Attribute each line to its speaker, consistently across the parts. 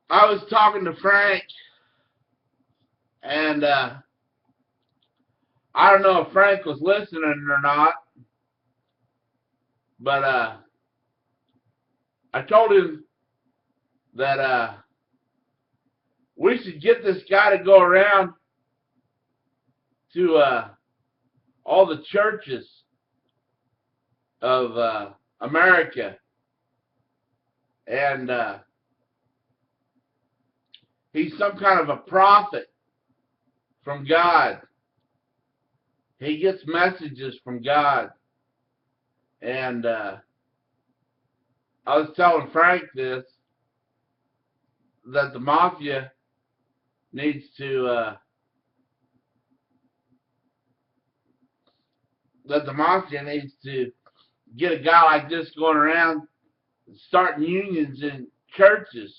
Speaker 1: I was talking to Frank, and I don't know if Frank was listening or not, but I told him that we should get this guy to go around to all the churches of America, and he's some kind of a prophet from God. He gets messages from God, and I was telling Frank this, that the mafia needs to get a guy like this going around starting unions in churches.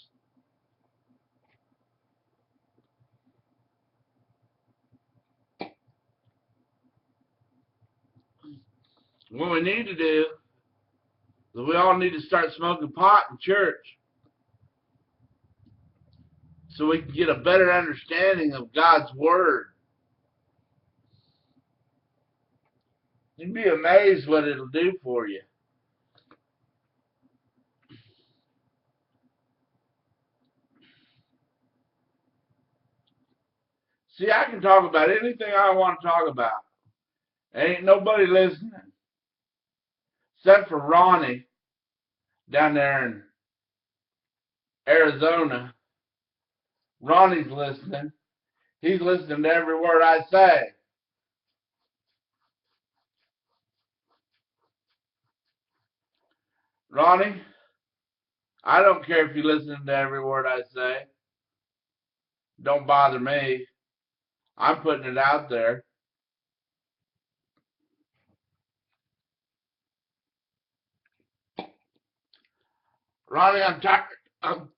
Speaker 1: What we need to do is we all need to start smoking pot in church so we can get a better understanding of God's word. You'd be amazed what it'll do for you. See, I can talk about anything I want to talk about. Ain't nobody listening except for Ronnie down there in Arizona. Ronnie's listening. He's listening to every word I say. Ronnie, I don't care if you listen to every word I say. Don't bother me. I'm putting it out there. Ronnie, I'm tired. I'm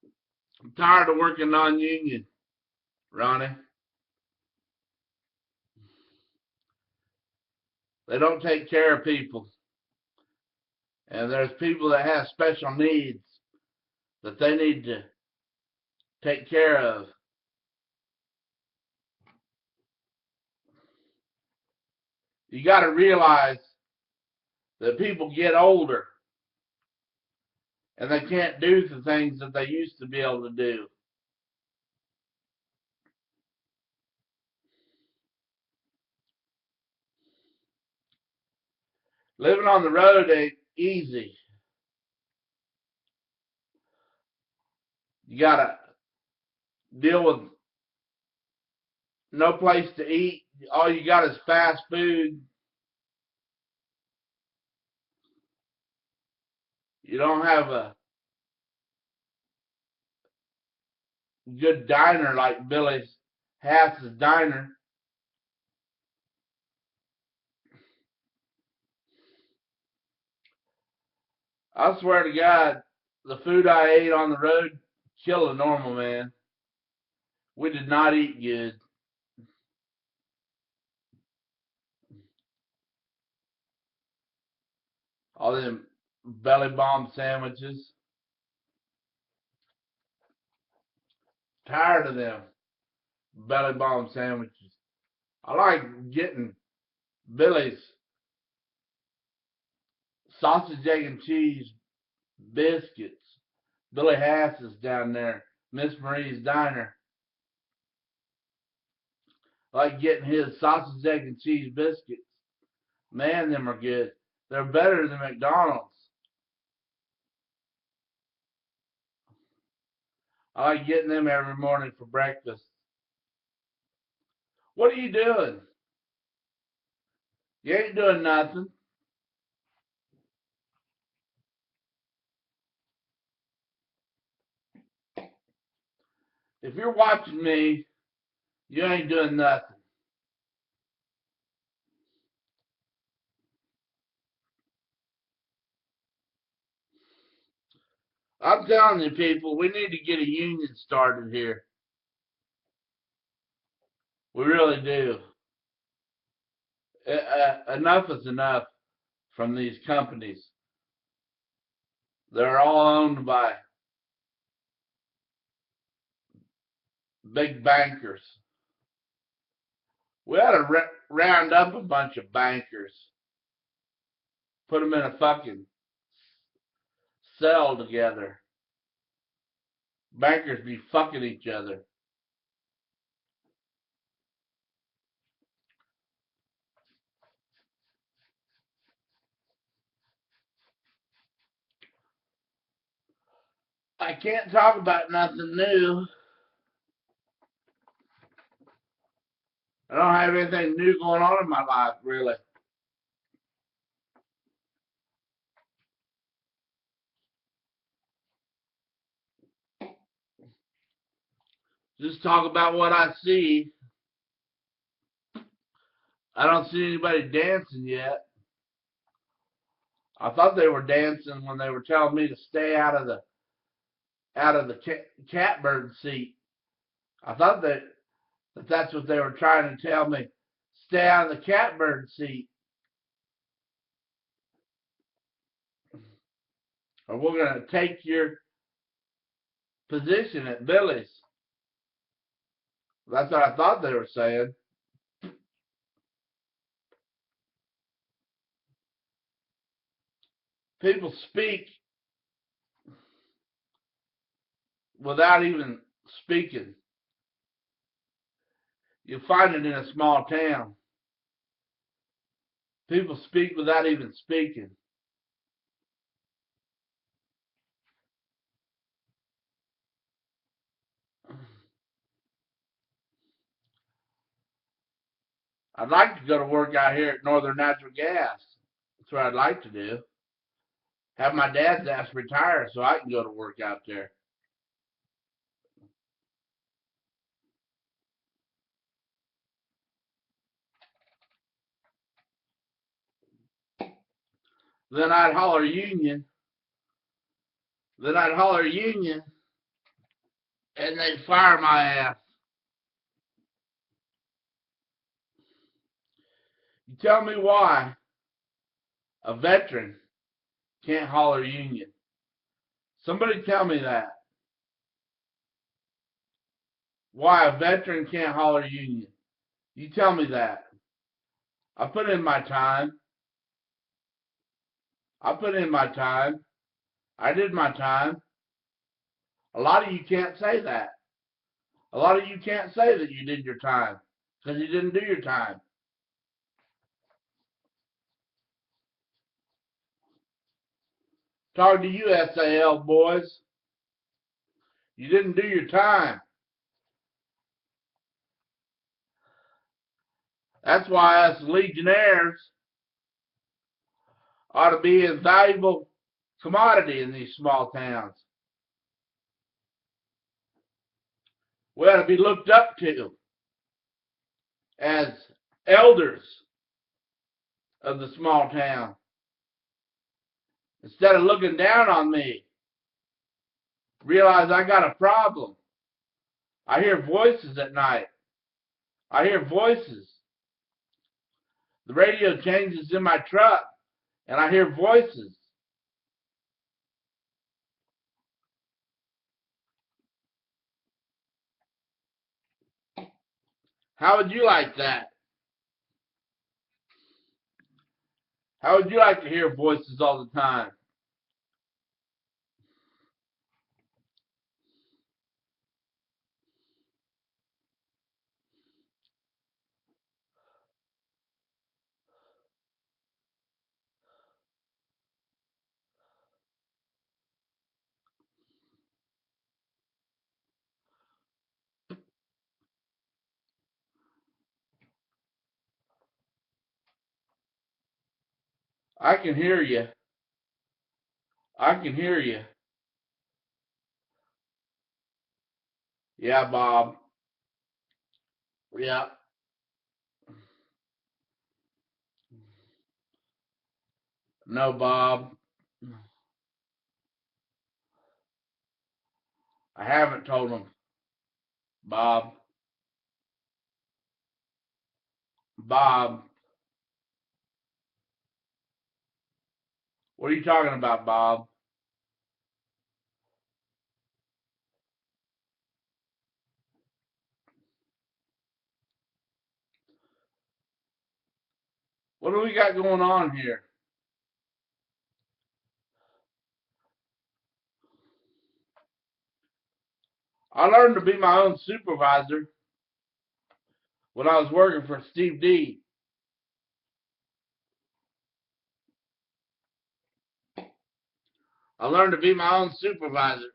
Speaker 1: tired of working non-union. Ronnie, they don't take care of people, and there's people that have special needs that they need to take care of. You got to realize that people get older and they can't do the things that they used to be able to do. Living on the road ain't easy. You got to deal with no place to eat. All you got is fast food. You don't have a good diner like Billy's Hass's Diner. I swear to God, the food I ate on the road killed a normal man. We did not eat good. All them belly bomb sandwiches. Tired of them belly bomb sandwiches. I like getting Billy's sausage, egg, and cheese biscuits. Billy Hass's down there, Miss Marie's Diner. I like getting his sausage, egg, and cheese biscuits. Man, them are good. They're better than McDonald's. I like getting them every morning for breakfast. What are you doing? You ain't doing nothing. If you're watching me, you ain't doing nothing. I'm telling you, people, we need to get a union started here. We really do. Enough is enough from these companies. They're all owned by big bankers. We ought to round up a bunch of bankers, put them in a fucking cell together. Bankers be fucking each other. I can't talk about nothing new. I don't have anything new going on in my life, really. Just talk about what I see. I don't see anybody dancing yet. I thought they were dancing when they were telling me to stay out of the catbird seat. I thought that's what they were trying to tell me. Stay out of the catbird seat, or we're gonna take your position at Billy's. That's what I thought they were saying. People speak without even speaking. You'll find it in a small town. People speak without even speaking. I'd like to go to work out here at Northern Natural Gas. That's what I'd like to do. Have my dad's ass retire so I can go to work out there. Then I'd holler union. And they'd fire my ass. You tell me why a veteran can't holler union. Somebody tell me that. Why a veteran can't holler union. You tell me that. I put in my time. I did my time. A lot of you can't say that. A lot of you can't say that you did your time because you didn't do your time. Talking to you, SAL boys. You didn't do your time. That's why us legionnaires ought to be a valuable commodity in these small towns. We ought to be looked up to as elders of the small town. Instead of looking down on me, realize I got a problem. I hear voices at night. I hear voices. The radio changes in my truck, and I hear voices. How would you like that? How would you like to hear voices all the time? I can hear you. I can hear you. Yeah, Bob. Yeah. No, Bob. I haven't told him. Bob. Bob. What are you talking about, Bob? What do we got going on here? I learned to be my own supervisor when I was working for Steve D. I learned to be my own supervisor.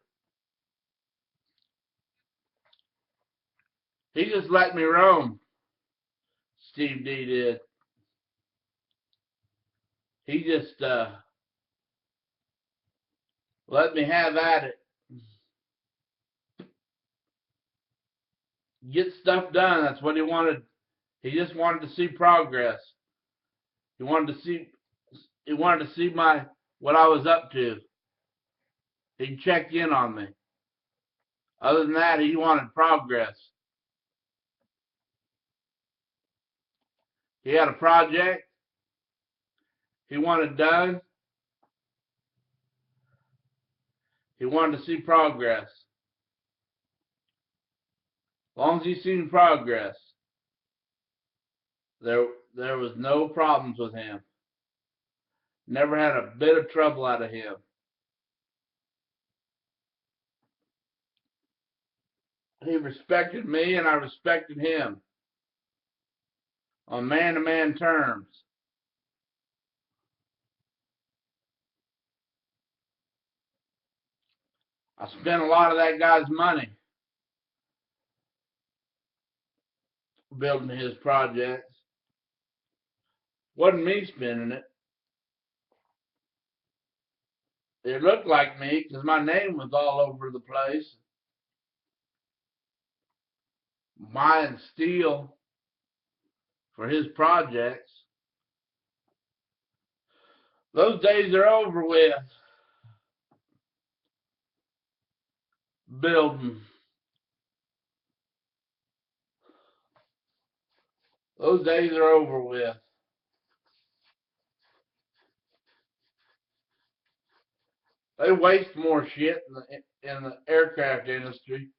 Speaker 1: He just let me roam. Steve D did. He just let me have at it. Get stuff done. That's what he wanted. He just wanted to see progress. He wanted to see. He wanted to see what I was up to. He'd check in on me. Other than that, he wanted progress. He had a project he wanted done. He wanted to see progress. As long as he seen progress, there was no problems with him. Never had a bit of trouble out of him. He respected me and I respected him on man-to-man terms. I spent a lot of that guy's money building his projects. Wasn't me spending it. It looked like me because my name was all over the place. Buying steel for his projects. Those days are over with. Building. Those days are over with. They waste more shit in the aircraft industry.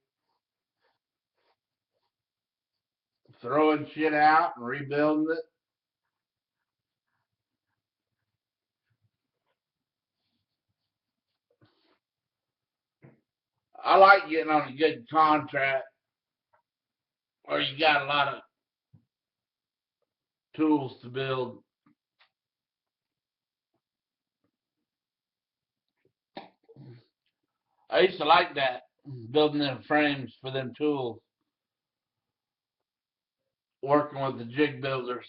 Speaker 1: Throwing shit out and rebuilding it. I like getting on a good contract where you got a lot of tools to build. I used to like that, building them frames for them tools, working with the jig builders.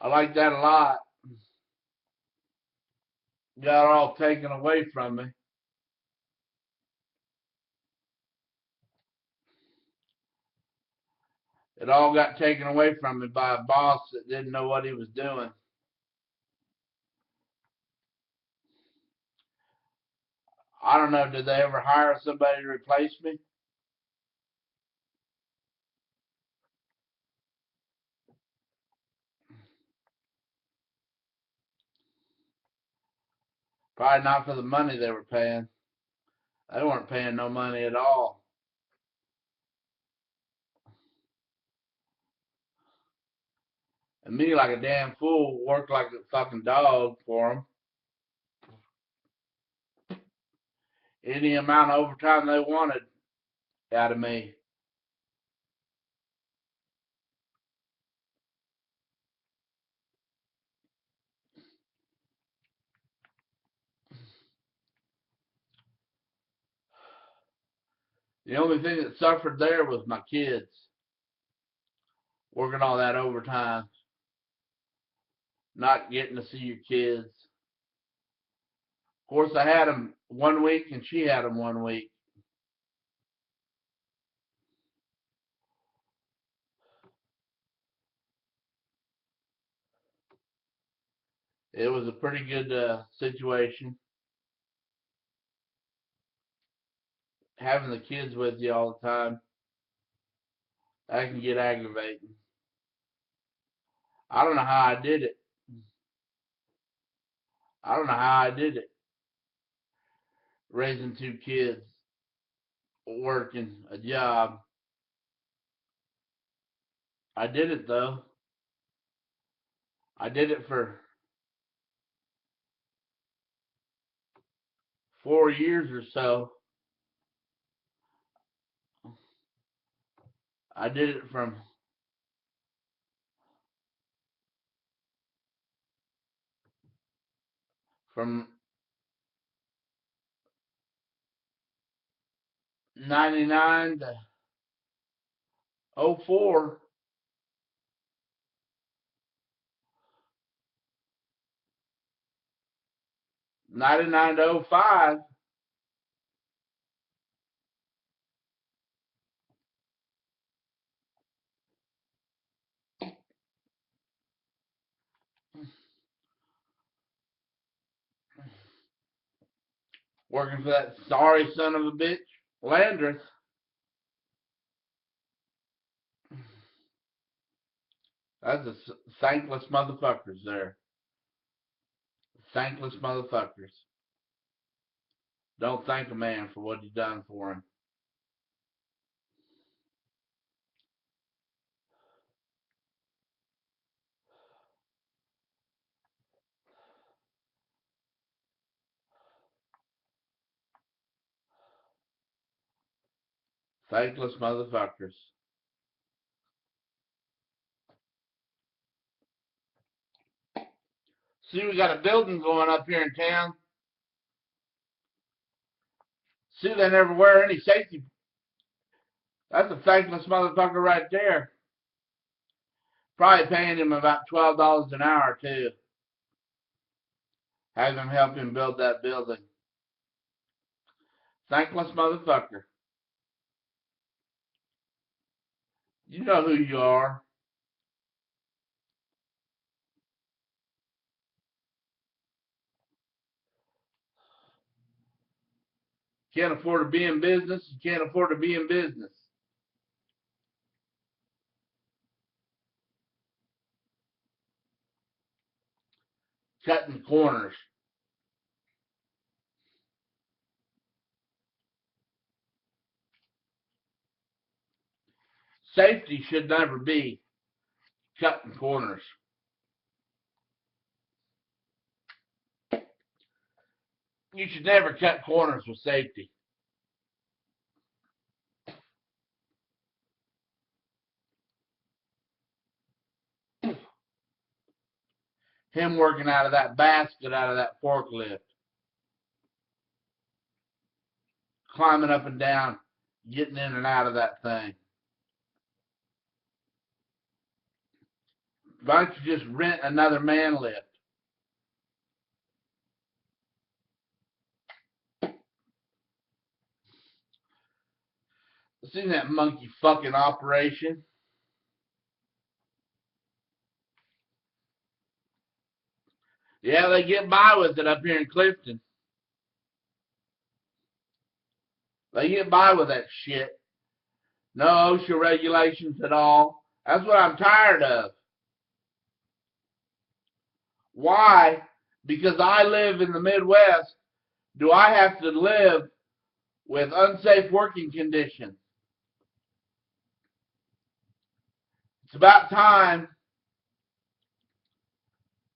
Speaker 1: I like that a lot. Got it all taken away from me. It all got taken away from me by a boss that didn't know what he was doing. I don't know, did they ever hire somebody to replace me? Probably not for the money they were paying. They weren't paying no money at all. And me, like a damn fool, worked like a fucking dog for them. Any amount of overtime they wanted out of me. The only thing that suffered there was my kids. Working all that overtime. Not getting to see your kids. Of course, I had them 1 week and she had them 1 week. It was a pretty good situation. Having the kids with you all the time, that can get aggravating. I don't know how I did it. I don't know how I did it. Raising 2 kids, working a job, I did it though. I did it for 4 years or so. I did it from 99 to 04. 99 to 05. Working for that sorry son of a bitch, Landreth. That's a thankless motherfuckers there. Thankless motherfuckers. Don't thank a man for what he's done for him. Thankless motherfuckers. See, we got a building going up here in town. See, they never wear any safety. That's a thankless motherfucker right there. Probably paying him about $12 an hour, too. Have him help him build that building. Thankless motherfucker. You know who you are. Can't afford to be in business. You can't afford to be in business. Cutting corners. Safety should never be cutting corners. You should never cut corners with safety. Him working out of that basket, out of that forklift. Climbing up and down, getting in and out of that thing. Why don't you just rent another man lift? Seen that monkey fucking operation? Yeah, they get by with it up here in Clifton. They get by with that shit. No OSHA regulations at all. That's what I'm tired of. Why? Because I live in the Midwest, do I have to live with unsafe working conditions? It's about time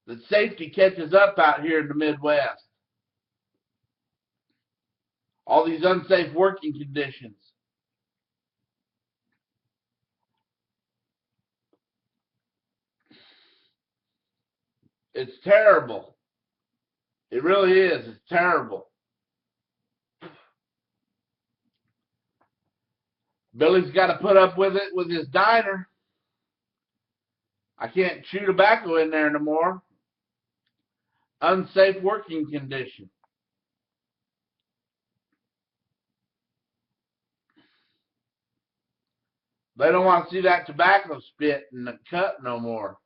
Speaker 1: that safety catches up out here in the Midwest. All these unsafe working conditions. It's terrible. It really is. It's terrible. Billy's got to put up with it with his diner. I can't chew tobacco in there no more. Unsafe working condition. They don't want to see that tobacco spit in the cut no more.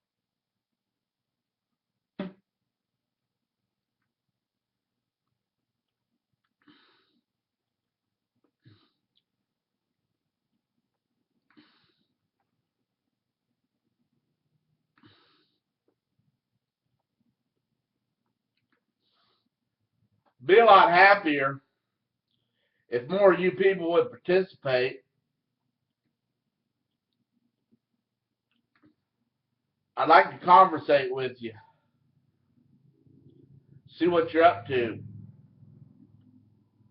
Speaker 1: Be a lot happier if more of you people would participate. I'd like to conversate with you. See what you're up to.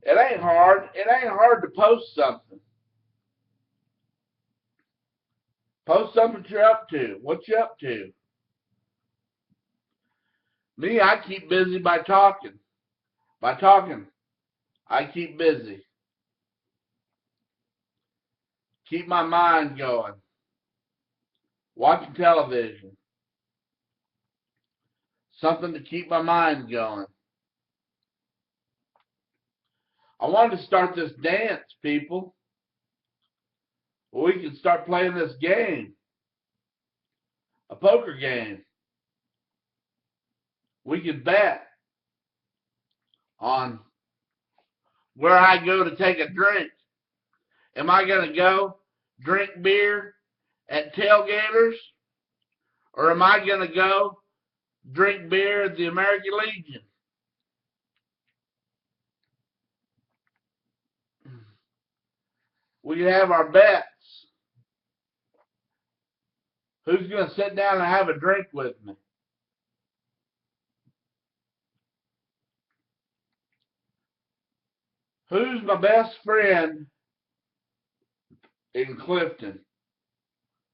Speaker 1: It ain't hard. It ain't hard to post something. Post something you're up to. What you up to? Me, I keep busy by talking. By talking, I keep busy. Keep my mind going. Watching television. Something to keep my mind going. I wanted to start this dance, people. We can start playing this game. A poker game. We could bet on where I go to take a drink. Am I going to go drink beer at tailgaters? Or am I going to go drink beer at the American Legion? We can have our bets. Who's going to sit down and have a drink with me? Who's my best friend in Clifton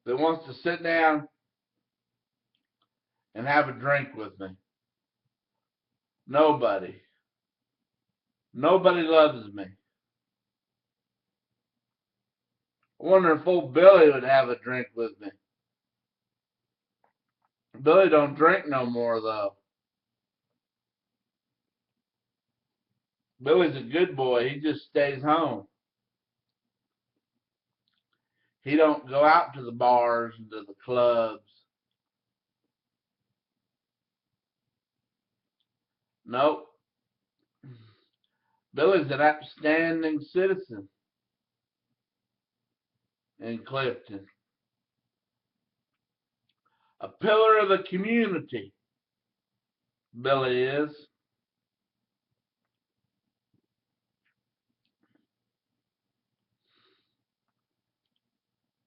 Speaker 1: that wants to sit down and have a drink with me? Nobody. Nobody loves me. I wonder if old Billy would have a drink with me. Billy don't drink no more, though. Billy's a good boy. He just stays home. He don't go out to the bars and to the clubs. Nope. Billy's an upstanding citizen in Clifton. A pillar of the community, Billy is.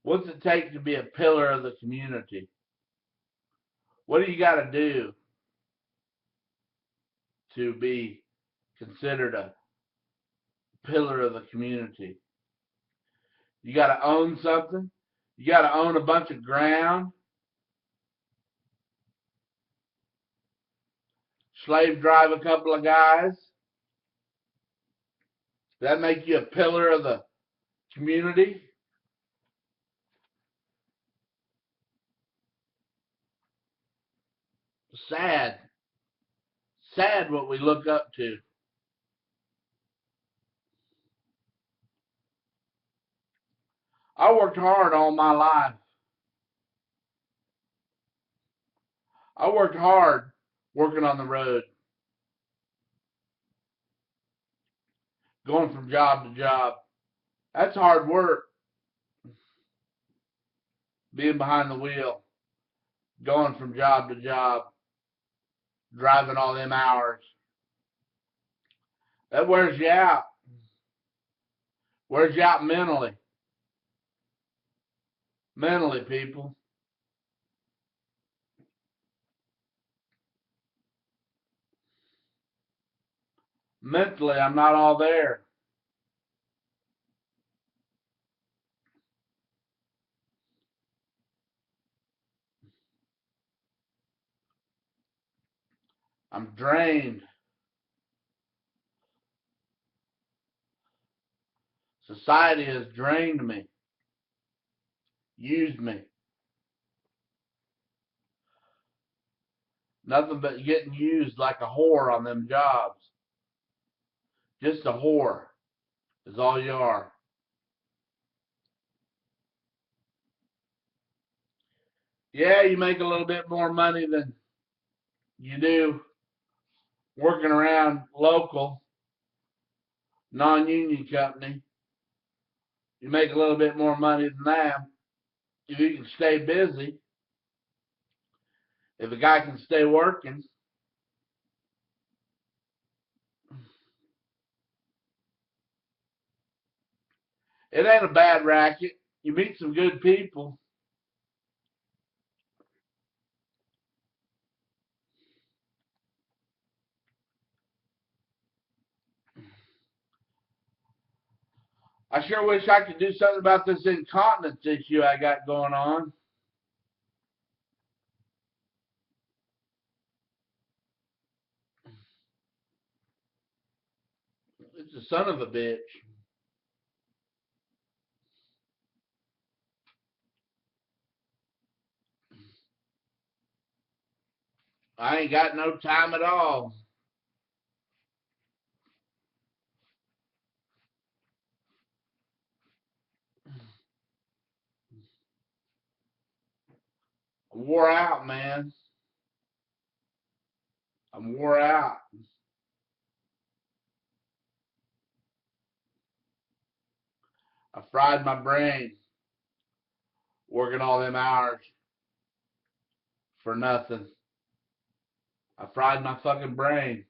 Speaker 1: What's it take to be a pillar of the community? What do you got to do to be considered a pillar of the community? You got to own something. You got to own a bunch of ground. Slave drive a couple of guys. Does that make you a pillar of the community? Sad. Sad what we look up to. I worked hard all my life. I worked hard working on the road, going from job to job. That's hard work, being behind the wheel, going from job to job, driving all them hours. That wears you out. Wears you out mentally. Mentally, people. Mentally, I'm not all there. I'm drained. Society has drained me, used me. Nothing but getting used like a whore on them jobs. Just a whore is all you are. Yeah, you make a little bit more money than you do working around local, non-union company. You make a little bit more money than them. If you can stay busy, if a guy can stay working, it ain't a bad racket. You meet some good people. I sure wish I could do something about this incontinence issue I got going on. It's a son of a bitch. I ain't got no time at all. I'm wore out, man. I'm wore out. I fried my brain working all them hours for nothing. I fried my fucking brain.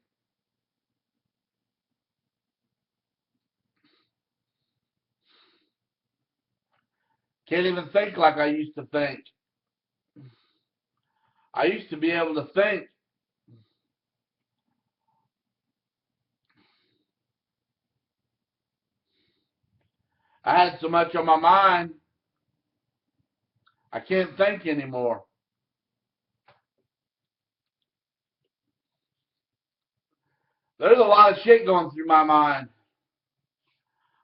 Speaker 1: Can't even think like I used to think. I used to be able to think. I had so much on my mind, I can't think anymore. There's a lot of shit going through my mind.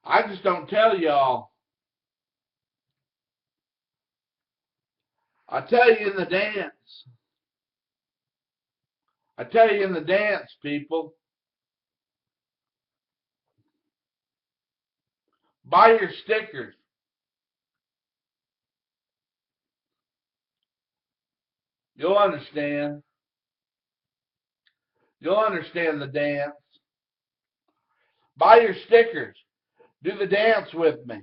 Speaker 1: I just don't tell y'all. I tell you in the dance. I tell you in the dance, people. Buy your stickers. You'll understand. You'll understand the dance. Buy your stickers. Do the dance with me.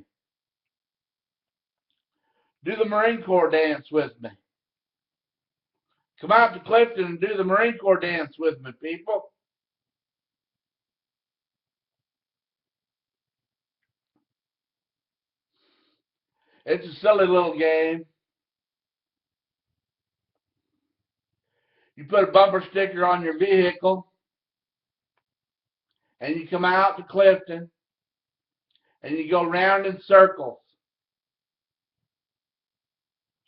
Speaker 1: Do the Marine Corps dance with me. Come out to Clifton and do the Marine Corps dance with me, people. It's a silly little game. You put a bumper sticker on your vehicle and you come out to Clifton and you go round in circles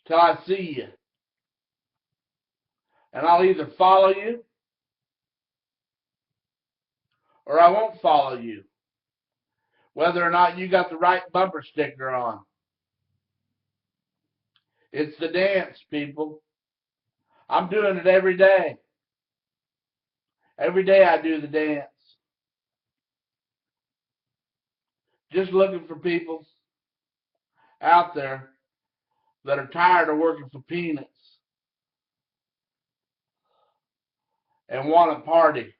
Speaker 1: till I see you. And I'll either follow you or I won't follow you, whether or not you got the right bumper sticker on. It's the dance, people. I'm doing it every day. Every day I do the dance. Just looking for people out there that are tired of working for peanuts and want to party.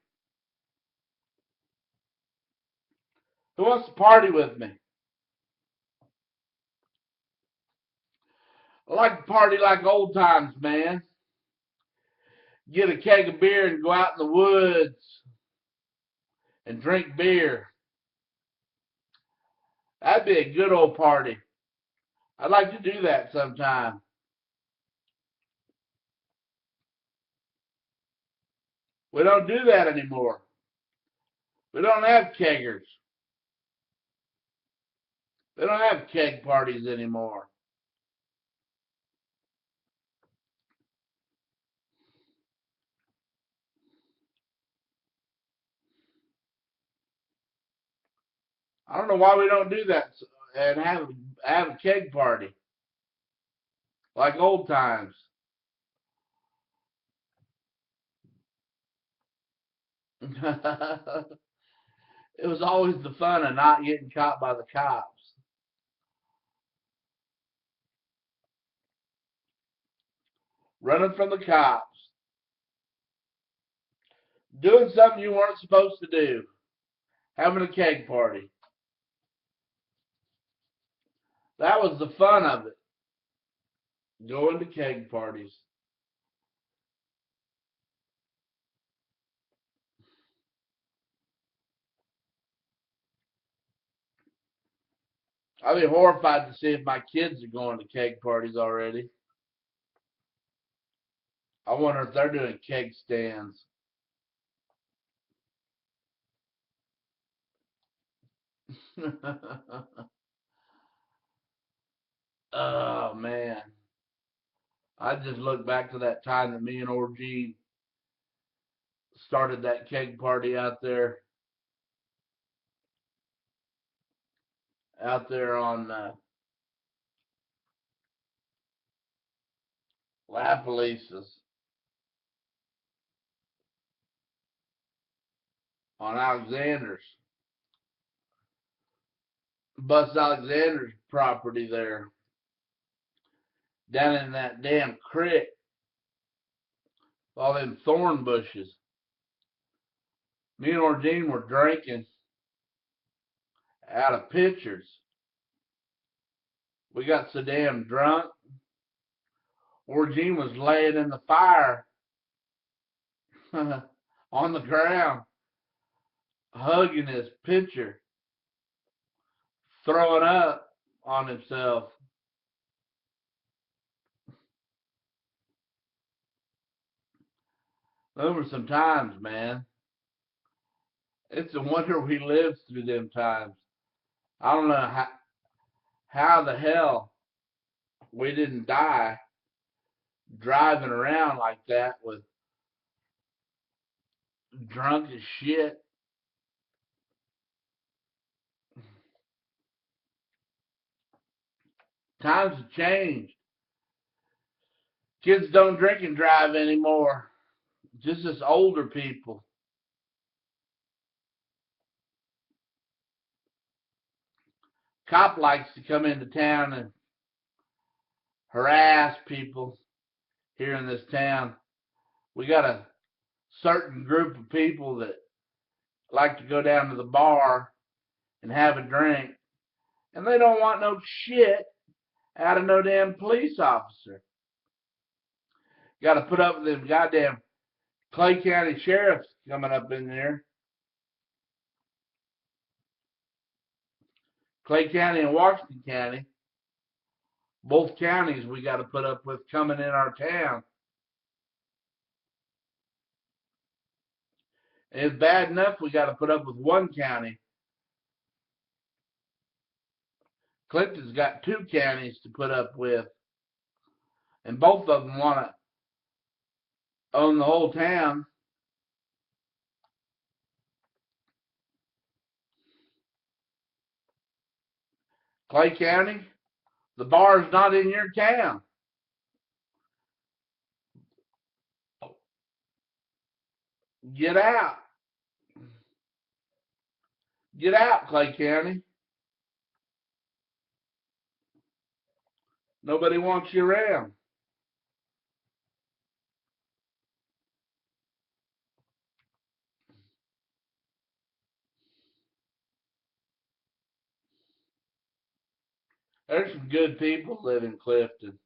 Speaker 1: Who wants to party with me? I like to party like old times, man. Get a keg of beer and go out in the woods and drink beer. That'd be a good old party. I'd like to do that sometime. We don't do that anymore. We don't have keggers. They don't have keg parties anymore. I don't know why we don't do that and have a keg party like old times. It was always the fun of not getting caught by the cops. Running from the cops. Doing something you weren't supposed to do. Having a keg party. That was the fun of it. Going to keg parties. I'd be horrified to see if my kids are going to keg parties already. I wonder if they're doing keg stands. Oh man, I just look back to that time that me and Orgy started that keg party out there on La Police's on Alexander's, Bus Alexander's property there, down in that damn creek, all them thorn bushes. Me and Ordine were drinking out of pitchers. We got so damn drunk. Ordine was laying in the fire on the ground, hugging his pitcher, throwing up on himself. Those were some times, man. It's a wonder we lived through them times. I don't know how the hell we didn't die driving around like that with drunk as shit. Times have changed. Kids don't drink and drive anymore. Just us older people. Cop likes to come into town and harass people here in this town. We got a certain group of people that like to go down to the bar and have a drink, and they don't want no shit out of no damn police officer. Got to put up with them goddamn Clay County sheriffs coming up in there. Clay County and Washington County, both counties we got to put up with coming in our town. And it's bad enough we got to put up with one county. Clinton's got two counties to put up with, and both of them want to own the whole town. Clay County, the bar's not in your town. Get out. Get out, Clay County. Nobody wants you around. There's some good people live in Clifton.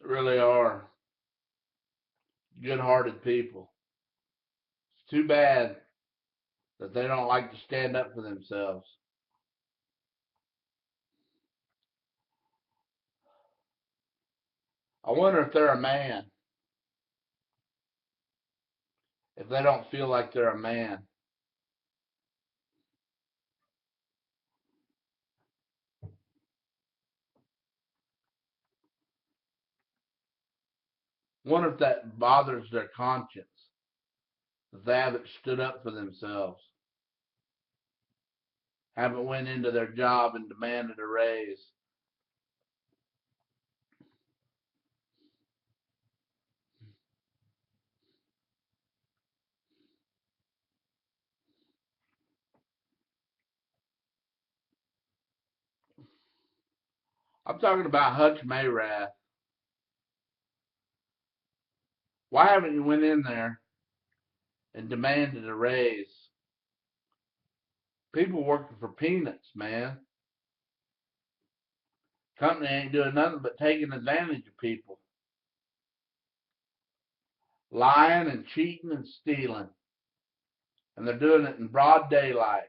Speaker 1: There really are. Good-hearted people. It's too bad that they don't like to stand up for themselves. I wonder if they're a man. If they don't feel like they're a man. Wonder if that bothers their conscience. That they haven't stood up for themselves. Haven't went into their job and demanded a raise. I'm talking about Hutch Mayrath. Why haven't you went in there and demanded a raise? People working for peanuts, man. Company ain't doing nothing but taking advantage of people. Lying and cheating and stealing. And they're doing it in broad daylight.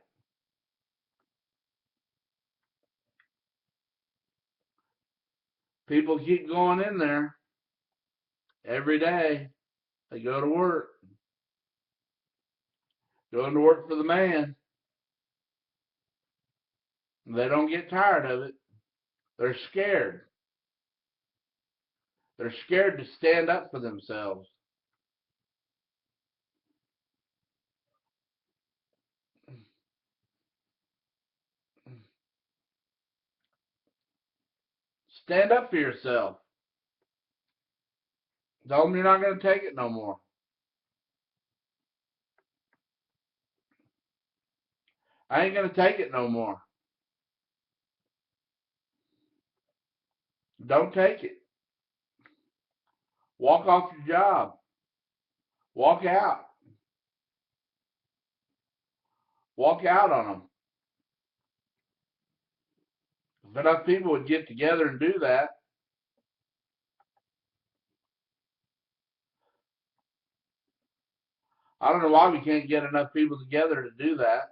Speaker 1: People keep going in there every day. They go to work. Going to work for the man. They don't get tired of it. They're scared. They're scared to stand up for themselves. Stand up for yourself. Tell them you're not going to take it no more. I ain't going to take it no more. Don't take it. Walk off your job. Walk out. Walk out on them. If enough people would get together and do that, I don't know why we can't get enough people together to do that.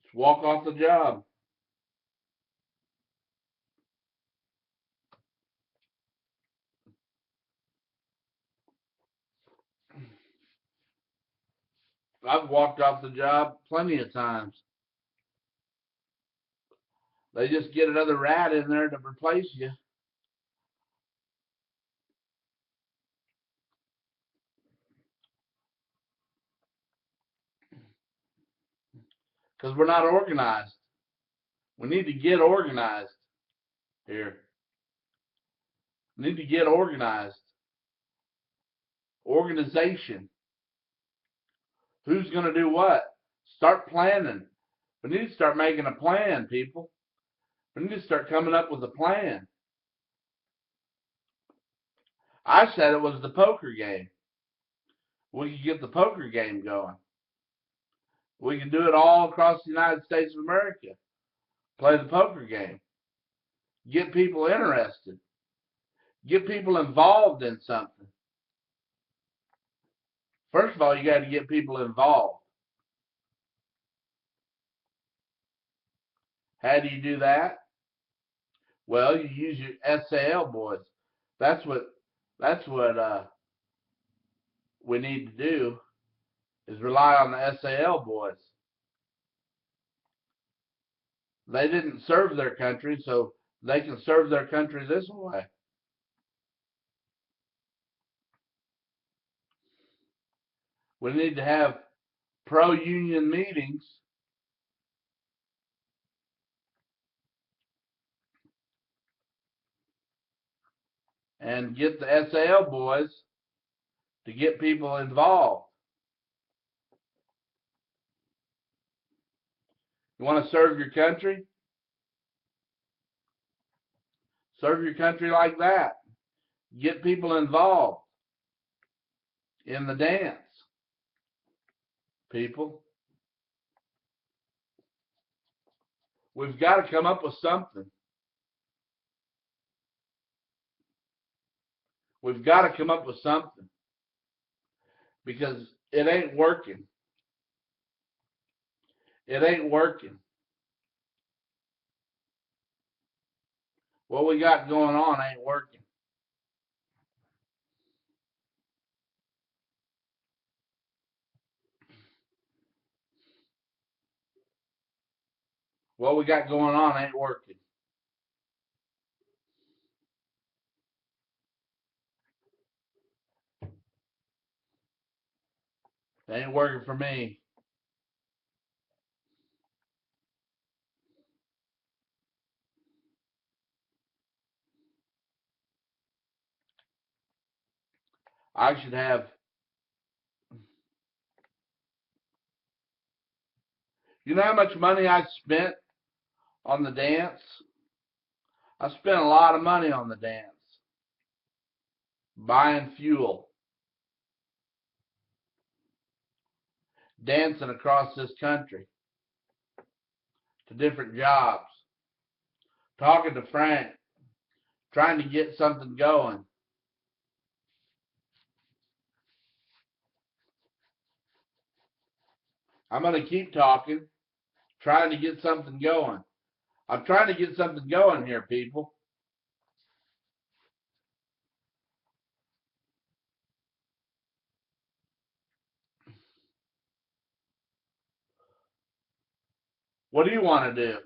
Speaker 1: Just walk off the job. I've walked off the job plenty of times. They just get another rat in there to replace you. Because we're not organized. We need to get organized here. We need to get organized. Organization. Who's going to do what? Start planning. We need to start making a plan, people. We need to start coming up with a plan. I said it was the poker game. We could get the poker game going. We can do it all across the United States of America. Play the poker game. Get people interested. Get people involved in something. First of all, you got to get people involved. How do you do that? Well, you use your SAL boys. That's what we need to do, is rely on the SAL boys. They didn't serve their country, so they can serve their country this way. We need to have pro-union meetings and get the SAL boys to get people involved. You want to serve your country? Serve your country like that. Get people involved in the dance, people. We've got to come up with something. We've got to come up with something, because it ain't working. It ain't working. What we got going on ain't working. What we got going on ain't working. It ain't working for me. I should have, you know how much money I spent on the dance? I spent a lot of money on the dance. Buying fuel. Dancing across this country to different jobs. Talking to Frank. Trying to get something going. I'm going to keep talking. Trying to get something going. I'm trying to get something going here, people. What do you want to do?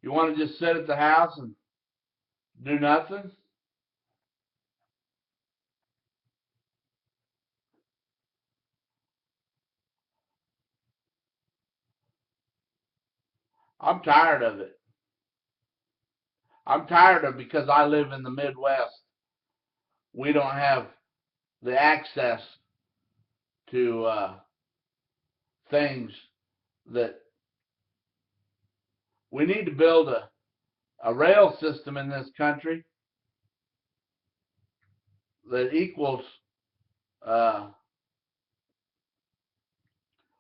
Speaker 1: You want to just sit at the house and do nothing? I'm tired of it. I'm tired of it because I live in the Midwest. We don't have the access to things that we need to build a rail system in this country that equals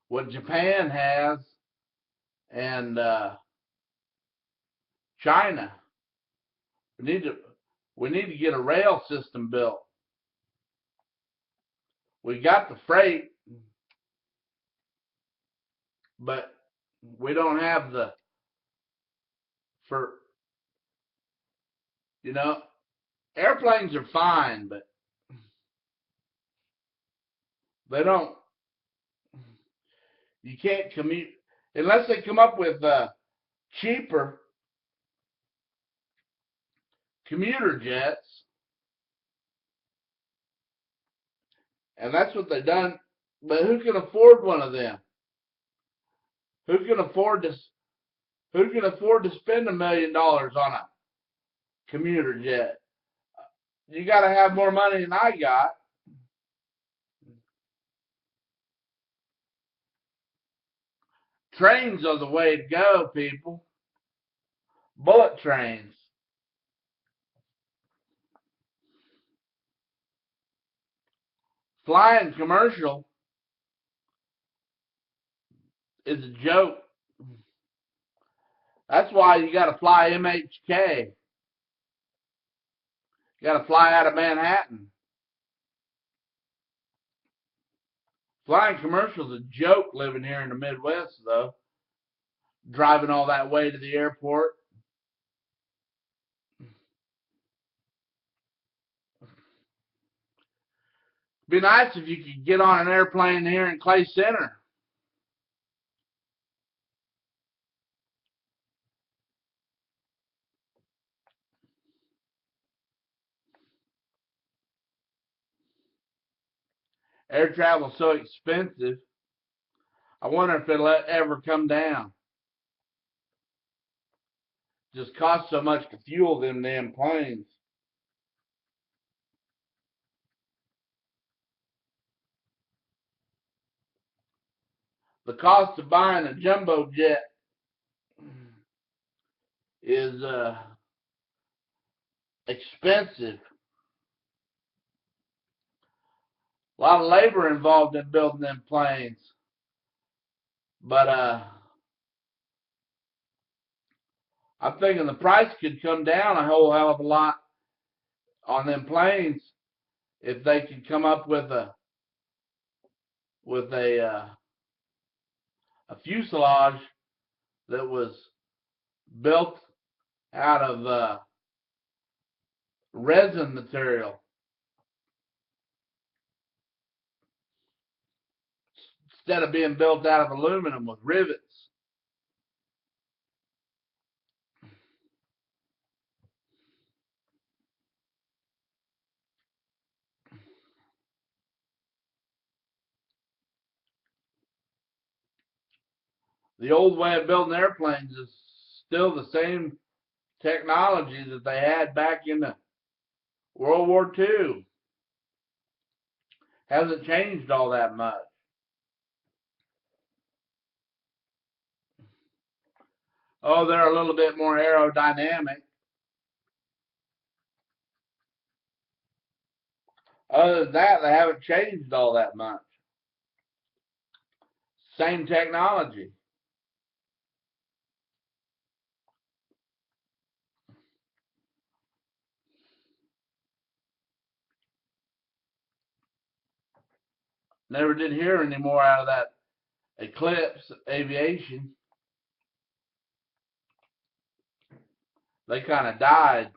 Speaker 1: what Japan has and China. We need to get a rail system built. We got the freight, but we don't have the for you know airplanes are fine, but they don't. You can't commute unless they come up with cheaper commuter jets, and that's what they've done. But who can afford one of them? Who can afford to? Who can afford to spend $1 million on a commuter jet? You got to have more money than I got. Trains are the way to go, people. Bullet trains. Flying commercial is a joke. That's why you got to fly MHK. You got to fly out of Manhattan. Flying commercial is a joke living here in the Midwest, though. Driving all that way to the airport. Be nice if you could get on an airplane here in Clay Center. Air travel is so expensive. I wonder if it'll ever come down. Just costs so much to fuel them damn planes. The cost of buying a jumbo jet is expensive. A lot of labor involved in building them planes. But I'm thinking the price could come down a whole hell of a lot on them planes if they could come up with a fuselage that was built out of resin material instead of being built out of aluminum with rivets. The old way of building airplanes is still the same technology that they had back in the World War II. Hasn't changed all that much. Oh, they're a little bit more aerodynamic. Other than that, they haven't changed all that much. Same technology. Never did hear any more out of that Eclipse Aviation. They kind of died.